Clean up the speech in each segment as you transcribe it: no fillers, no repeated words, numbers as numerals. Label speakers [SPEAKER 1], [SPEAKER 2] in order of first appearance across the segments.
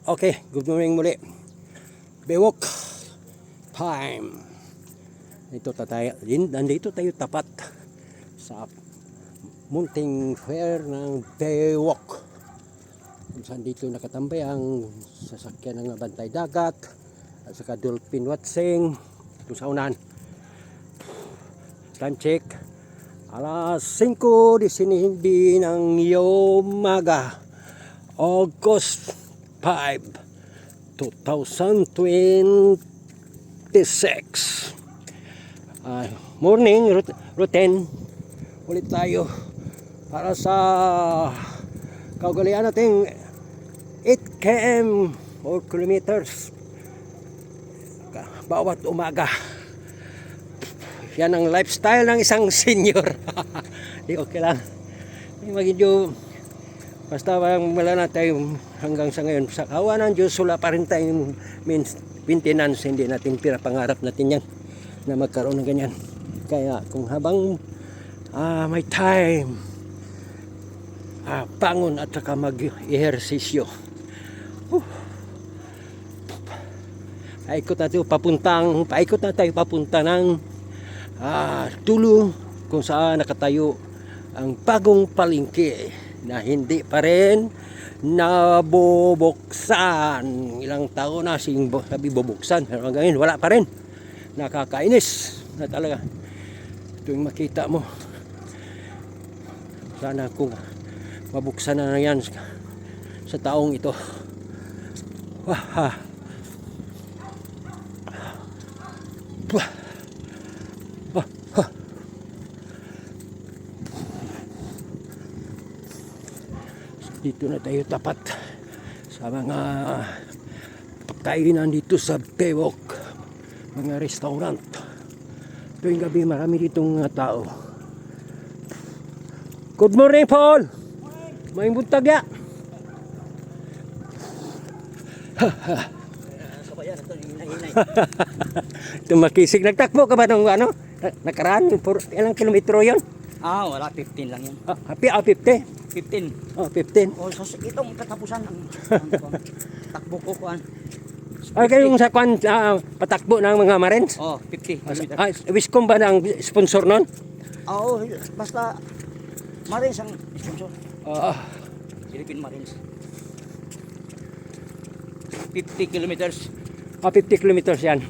[SPEAKER 1] Okay, good morning muli. Bewok time. Nandito tayo tapat sa munting fair ng Bewok. Kung saan dito nakatambay ang sasakyan ng bantay dagat at saka dolphin watching. Ito sa unan. Time check. Alas 5:19 ng umaga. August 5, 2026. Morning routine ulit tayo para sa kaugalian nating 8 km or kilometers bawat umaga. Yan ang lifestyle ng isang senior. Di okay lang. Medyo basta wala na tayo hanggang sa ngayon. Sa kawa ng Diyos, wala pa rin tayong maintenance. Hindi natin pangarap natin yan na magkaroon ng ganyan. Kaya kung habang may time, bangon at saka mag-ehersisyo. Paikot na tayo papunta ng dulo kung saan nakatayo ang bagong palengke na hindi pa rin nabubuksan. Ilang taon na sabi bubuksan, pero hanggang wala pa rin. Nakakainis na talaga. Ito yung makita mo. Sana kung mabuksan na yan sa taong ito. Dito na tayo tapat sa mga kainan dito sa Bewok, mga restaurant. Tuwing gabi marami ditong tao. Good morning, Paul. May buntag ya. Ito makisig. Nagtakbo ka ba ng nakaraan? Ilang kilometro yun?
[SPEAKER 2] Wala, 15 lang yan.
[SPEAKER 1] 50?
[SPEAKER 2] 15.
[SPEAKER 1] 15.
[SPEAKER 2] Itong katapusan ng takbo ko kuan.
[SPEAKER 1] Kayong sa kuan patakbo ng mga Marines?
[SPEAKER 2] 50.
[SPEAKER 1] Wiscom ba ang sponsor nun?
[SPEAKER 2] Basta Marines ang sponsor. Philippine Marines. 50 kilometers.
[SPEAKER 1] 50 kilometers yan.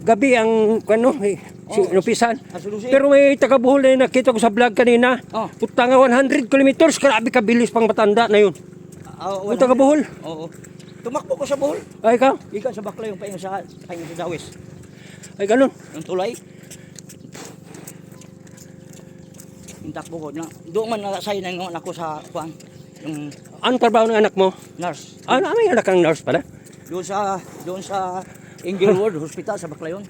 [SPEAKER 1] Gabi ang nupisan. Pero may taga Bohol na nakita ko sa vlog kanina. Putang 100 kilometers, grabe kabilis pang matanda na yun. Yung taga Bohol.
[SPEAKER 2] Oo. Tumakbo ko sa Bohol.
[SPEAKER 1] Ay, ikaw?
[SPEAKER 2] Ikaw sa Bakla yung painga sa Dawis.
[SPEAKER 1] Ay, ganun.
[SPEAKER 2] Yung tulay. Yung takbo ko. Doon man nasay na yung ako sa kuan. Yung
[SPEAKER 1] anong trabaho ng anak mo?
[SPEAKER 2] nurse.
[SPEAKER 1] May anak kang nurse pala?
[SPEAKER 2] Doon sa Inglewood Hospital sa Baclayon.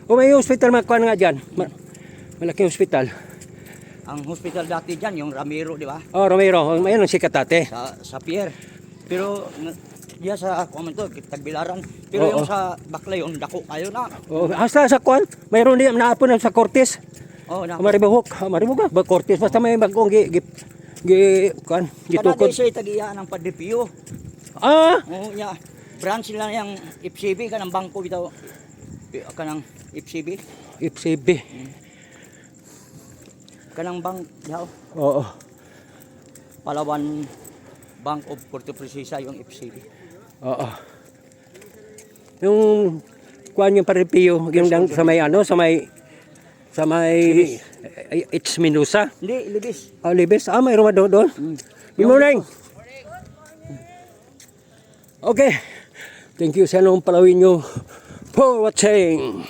[SPEAKER 1] May hospital kuan nga dyan. Malaking hospital.
[SPEAKER 2] Ang hospital dati dyan, yung Ramiro, di ba?
[SPEAKER 1] Romero. Mayroon ang sikat dati.
[SPEAKER 2] Sa Pierre. Pero diya sa to, Tagbilaran. Pero yung sa Baclayon, dako kayo na.
[SPEAKER 1] Hasta sa kuan, mayroon din naapon na sa Cortes.
[SPEAKER 2] Na.
[SPEAKER 1] Maribok ba Cortes basta may bagong kuan gitukod.
[SPEAKER 2] Kada siya tagiya ng Padipio. Ya. Branch nila yung FCB kanang bangko bitaw. Kanang FCB. Kanang bank daw. Palawan Bank of Puerto Princesa yung FCB.
[SPEAKER 1] Yung kuan yung Paripio, yung sa may It's Menusa.
[SPEAKER 2] Hindi, Libis.
[SPEAKER 1] Libis. Mayroon ba doon? Good morning. Okay. Thank you sa anong palawin nyo for watching.